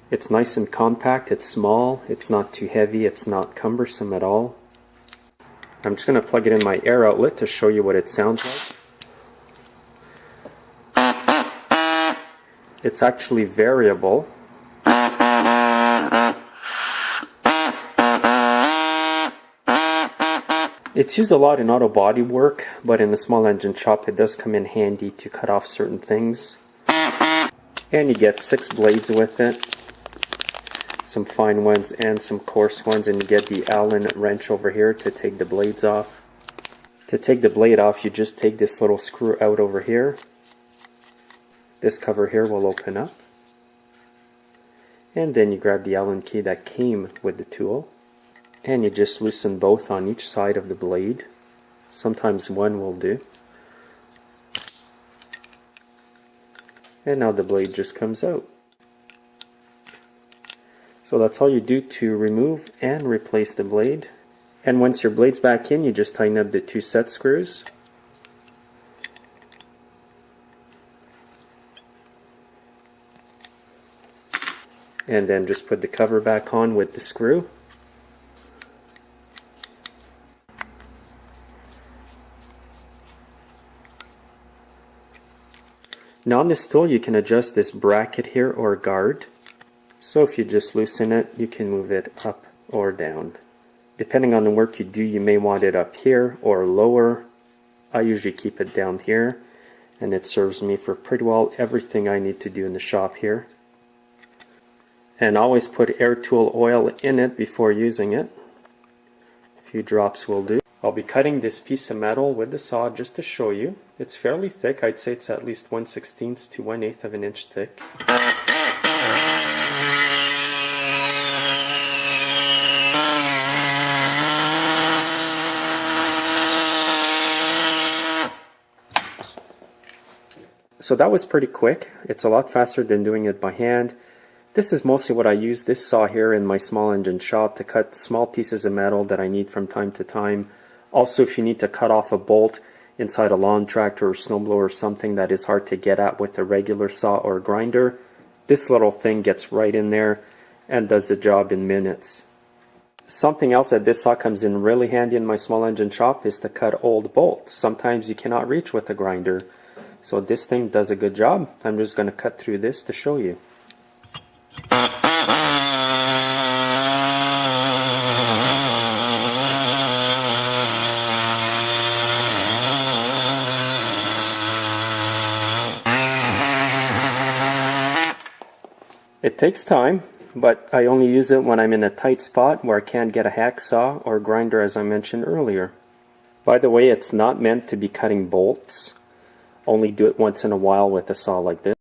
It's nice and compact, it's small, it's not too heavy, it's not cumbersome at all. I'm just going to plug it in my air outlet to show you what it sounds like. It's actually variable. It's used a lot in auto body work, but in the small engine shop it does come in handy to cut off certain things. And you get 6 blades with it. Some fine ones and some coarse ones, and you get the Allen wrench over here to take the blades off. To take the blade off, you just take this little screw out over here. This cover here will open up. And then you grab the Allen key that came with the tool. And you just loosen both on each side of the blade. Sometimes one will do. And now the blade just comes out. So that's all you do to remove and replace the blade. And once your blade's back in, you just tighten up the 2 set screws. And then just put the cover back on with the screw. Now on this tool you can adjust this bracket here or guard. So if you just loosen it, you can move it up or down. Depending on the work you do, you may want it up here or lower. I usually keep it down here, and it serves me for pretty well everything I need to do in the shop here. And always put air tool oil in it before using it. A few drops will do. I'll be cutting this piece of metal with the saw just to show you. It's fairly thick. I'd say it's at least 1/16 to 1/8 of an inch thick. So that was pretty quick. It's a lot faster than doing it by hand. This is mostly what I use this saw here in my small engine shop to cut small pieces of metal that I need from time to time. Also, if you need to cut off a bolt inside a lawn tractor or snowblower or something that is hard to get at with a regular saw or grinder, this little thing gets right in there and does the job in minutes. Something else that this saw comes in really handy in my small engine shop is to cut old bolts. Sometimes you cannot reach with a grinder. So this thing does a good job. I'm just going to cut through this to show you. It takes time, but I only use it when I'm in a tight spot where I can't get a hacksaw or grinder, as I mentioned earlier. By the way, it's not meant to be cutting bolts. Only do it once in a while with a saw like this.